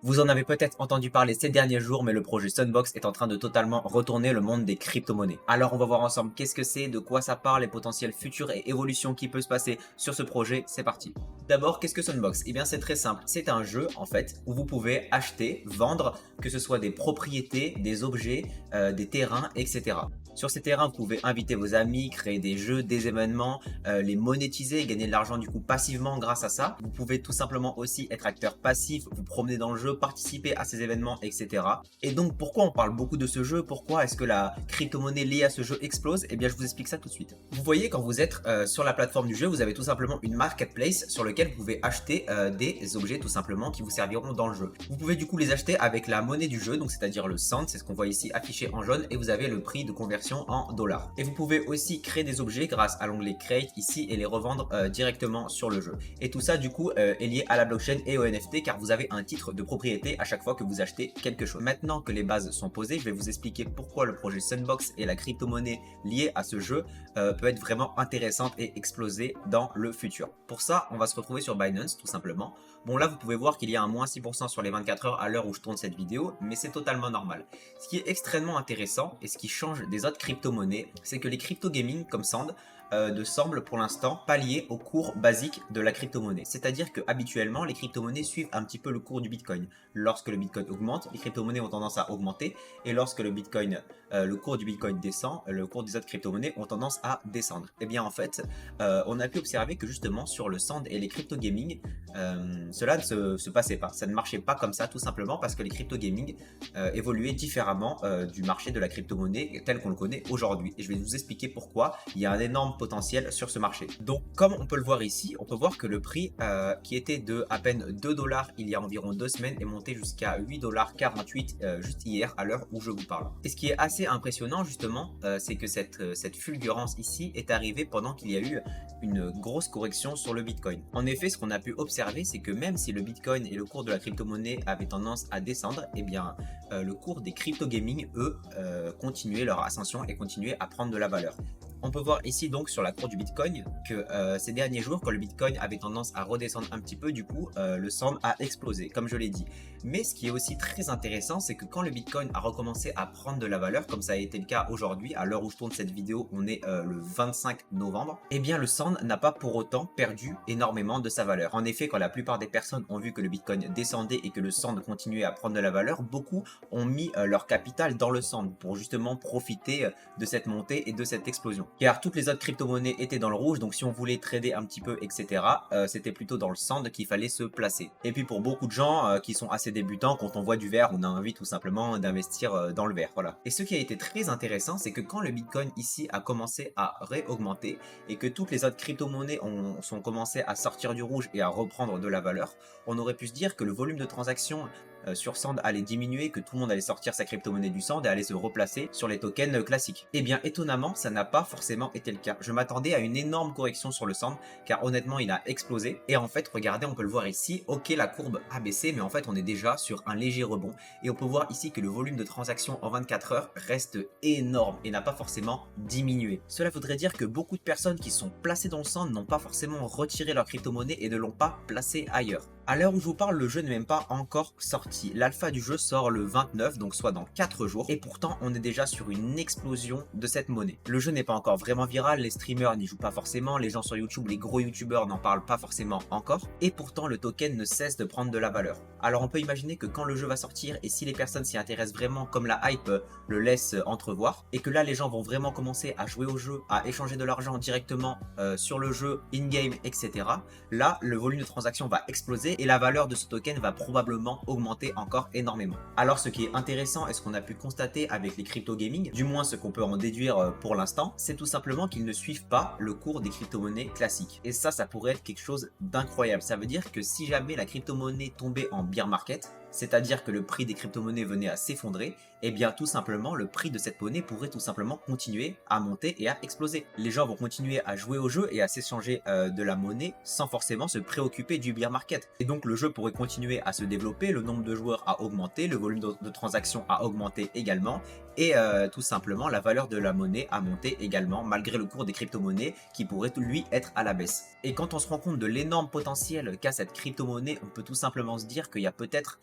Vous en avez peut-être entendu parler ces derniers jours, mais le projet Sunbox est en train de totalement retourner le monde des crypto-monnaies. Alors on va voir ensemble qu'est-ce que c'est, de quoi ça parle, les potentiels futurs et évolutions qui peuvent se passer sur ce projet. C'est parti. D'abord, qu'est-ce que Sunbox? Eh bien c'est très simple, c'est un jeu en fait où vous pouvez acheter, vendre, que ce soit des propriétés, des objets, des terrains, etc. Sur ces terrains, vous pouvez inviter vos amis, créer des jeux, des événements, les monétiser et gagner de l'argent du coup passivement grâce à ça. Vous pouvez tout simplement aussi être acteur passif, vous promener dans le jeu, participer à ces événements, etc. Et donc pourquoi on parle beaucoup de ce jeu? Pourquoi est-ce que la crypto-monnaie liée à ce jeu explose? Eh bien je vous explique ça tout de suite. Vous voyez, quand vous êtes sur la plateforme du jeu, vous avez tout simplement une marketplace sur laquelle vous pouvez acheter des objets tout simplement qui vous serviront dans le jeu. Vous pouvez du coup les acheter avec la monnaie du jeu, donc c'est-à-dire le Sand, c'est ce qu'on voit ici affiché en jaune, et vous avez le prix de conversion en dollars. Et vous pouvez aussi créer des objets grâce à l'onglet Create ici et les revendre directement sur le jeu. Et tout ça du coup est lié à la blockchain et au NFT, car vous avez un titre de propriété à chaque fois que vous achetez quelque chose. Maintenant que les bases sont posées, je vais vous expliquer pourquoi le projet Sunbox et la crypto-monnaie liée à ce jeu peut être vraiment intéressante et exploser dans le futur. Pour ça, on va se retrouver sur Binance tout simplement. Bon, là vous pouvez voir qu'il y a un moins 6% sur les 24 heures à l'heure où je tourne cette vidéo, mais c'est totalement normal. Ce qui est extrêmement intéressant et ce qui change des autres crypto-monnaies, c'est que les crypto-gaming comme Sand ne semblent pour l'instant pas liés au cours basique de la crypto-monnaie. C'est-à-dire que habituellement, les crypto-monnaies suivent un petit peu le cours du Bitcoin. Lorsque le Bitcoin augmente, les crypto-monnaies ont tendance à augmenter, et lorsque le cours du Bitcoin descend, le cours des autres crypto-monnaies ont tendance à descendre. Et bien en fait, on a pu observer que justement sur le Sand et les crypto-gaming, cela ne se passait pas. Ça ne marchait pas comme ça, tout simplement parce que les crypto-gaming évoluaient différemment du marché de la crypto-monnaie tel qu'on le connaît aujourd'hui. Et je vais vous expliquer pourquoi il y a un énorme potentiel sur ce marché. Donc comme on peut le voir ici, on peut voir que le prix qui était de à peine 2 dollars il y a environ 2 semaines est monté jusqu'à 8,48 $ juste hier à l'heure où je vous parle. Et ce qui est assez impressionnant justement, c'est que cette fulgurance ici est arrivée pendant qu'il y a eu une grosse correction sur le Bitcoin. En effet, ce qu'on a pu observer, c'est que même si le Bitcoin et le cours de la crypto-monnaie avaient tendance à descendre, eh bien le cours des crypto-gaming, eux, continuaient leur ascension et continuaient à prendre de la valeur. On peut voir ici donc sur la cour du Bitcoin que ces derniers jours, quand le Bitcoin avait tendance à redescendre un petit peu, du coup le Sand a explosé, comme je l'ai dit. Mais ce qui est aussi très intéressant, c'est que quand le Bitcoin a recommencé à prendre de la valeur, comme ça a été le cas aujourd'hui, à l'heure où je tourne cette vidéo, on est le 25 novembre, eh bien le Sand n'a pas pour autant perdu énormément de sa valeur. En effet, quand la plupart des personnes ont vu que le Bitcoin descendait et que le Sand continuait à prendre de la valeur, beaucoup ont mis leur capital dans le Sand pour justement profiter de cette montée et de cette explosion. Car toutes les autres crypto-monnaies étaient dans le rouge, donc si on voulait trader un petit peu, etc., c'était plutôt dans le Sand qu'il fallait se placer. Et puis pour beaucoup de gens qui sont assez débutants, quand on voit du vert, on a envie tout simplement d'investir dans le vert, voilà. Et ce qui a été très intéressant, c'est que quand le Bitcoin ici a commencé à réaugmenter et que toutes les autres crypto-monnaies sont commencées à sortir du rouge et à reprendre de la valeur, on aurait pu se dire que le volume de transactions sur Sand allait diminuer, que tout le monde allait sortir sa crypto-monnaie du Sand et allait se replacer sur les tokens classiques. Et bien étonnamment, ça n'a pas forcément été le cas. Je m'attendais à une énorme correction sur le Sand, car honnêtement il a explosé. Et en fait, regardez, on peut le voir ici, ok, la courbe a baissé, mais en fait on est déjà sur un léger rebond. Et on peut voir ici que le volume de transactions en 24 heures reste énorme et n'a pas forcément diminué. Cela voudrait dire que beaucoup de personnes qui sont placées dans le Sand n'ont pas forcément retiré leur crypto-monnaie et ne l'ont pas placée ailleurs. À l'heure où je vous parle, le jeu n'est même pas encore sorti. L'alpha du jeu sort le 29, donc soit dans 4 jours, et pourtant on est déjà sur une explosion de cette monnaie. Le jeu n'est pas encore vraiment viral, les streamers n'y jouent pas forcément, les gens sur YouTube, les gros youtubeurs n'en parlent pas forcément encore, et pourtant le token ne cesse de prendre de la valeur. Alors on peut imaginer que quand le jeu va sortir, et si les personnes s'y intéressent vraiment comme la hype le laisse entrevoir, et que là les gens vont vraiment commencer à jouer au jeu, à échanger de l'argent directement sur le jeu, in-game, etc., là le volume de transactions va exploser, et la valeur de ce token va probablement augmenter encore énormément. Alors ce qui est intéressant et ce qu'on a pu constater avec les crypto gaming, du moins ce qu'on peut en déduire pour l'instant, c'est tout simplement qu'ils ne suivent pas le cours des crypto-monnaies classiques. Et ça pourrait être quelque chose d'incroyable. Ça veut dire que si jamais la crypto-monnaie tombait en bear market, c'est-à-dire que le prix des crypto-monnaies venait à s'effondrer, et bien tout simplement le prix de cette monnaie pourrait tout simplement continuer à monter et à exploser. Les gens vont continuer à jouer au jeu et à s'échanger de la monnaie sans forcément se préoccuper du bear market. Et donc le jeu pourrait continuer à se développer, le nombre de joueurs a augmenté, le volume de transactions a augmenté également, et tout simplement la valeur de la monnaie a monté également malgré le cours des crypto-monnaies qui pourrait lui être à la baisse. Et quand on se rend compte de l'énorme potentiel qu'a cette crypto-monnaie, on peut tout simplement se dire qu'il y a peut-être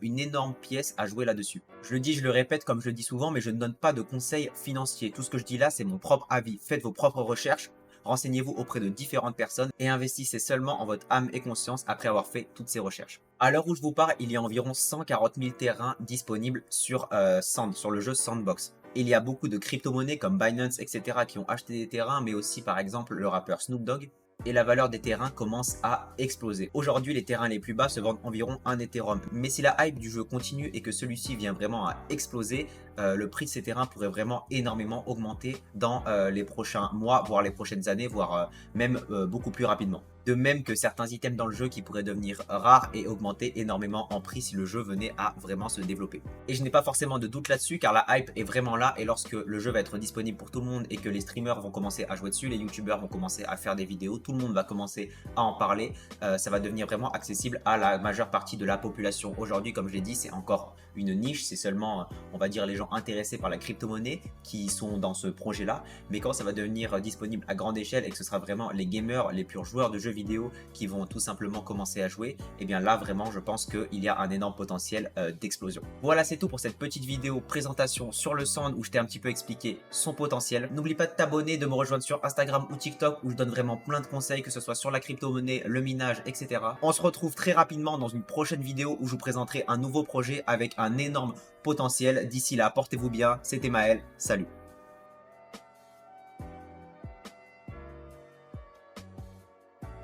une énorme pièce à jouer là-dessus. Je le dis, je le répète comme je le dis souvent, mais je ne donne pas de conseils financiers. Tout ce que je dis là, c'est mon propre avis. Faites vos propres recherches, renseignez-vous auprès de différentes personnes et investissez seulement en votre âme et conscience après avoir fait toutes ces recherches. À l'heure où je vous parle, il y a environ 140 000 terrains disponibles sur Sand, sur le jeu Sandbox. Il y a beaucoup de crypto-monnaies comme Binance, etc. qui ont acheté des terrains, mais aussi par exemple le rappeur Snoop Dogg. Et la valeur des terrains commence à exploser. Aujourd'hui, les terrains les plus bas se vendent environ 1 Ethereum. Mais si la hype du jeu continue et que celui-ci vient vraiment à exploser, le prix de ces terrains pourrait vraiment énormément augmenter dans les prochains mois, voire les prochaines années, voire même beaucoup plus rapidement. De même que certains items dans le jeu qui pourraient devenir rares et augmenter énormément en prix si le jeu venait à vraiment se développer. Et je n'ai pas forcément de doute là-dessus car la hype est vraiment là et lorsque le jeu va être disponible pour tout le monde et que les streamers vont commencer à jouer dessus, les youtubeurs vont commencer à faire des vidéos, tout le monde va commencer à en parler, ça va devenir vraiment accessible à la majeure partie de la population. Aujourd'hui, comme je l'ai dit, c'est encore une niche, c'est seulement, on va dire, les gens intéressés par la crypto-monnaie qui sont dans ce projet-là, mais quand ça va devenir disponible à grande échelle et que ce sera vraiment les gamers, les purs joueurs de jeux vidéo qui vont tout simplement commencer à jouer, et bien là vraiment je pense qu'il y a un énorme potentiel d'explosion. Voilà, c'est tout pour cette petite vidéo présentation sur le Sand où je t'ai un petit peu expliqué son potentiel. N'oublie pas de t'abonner, de me rejoindre sur Instagram ou TikTok où je donne vraiment plein de conseils, que ce soit sur la crypto-monnaie, le minage, etc. On se retrouve très rapidement dans une prochaine vidéo où je vous présenterai un nouveau projet avec un énorme potentiel. D'ici là, portez-vous bien, c'était Maël, salut.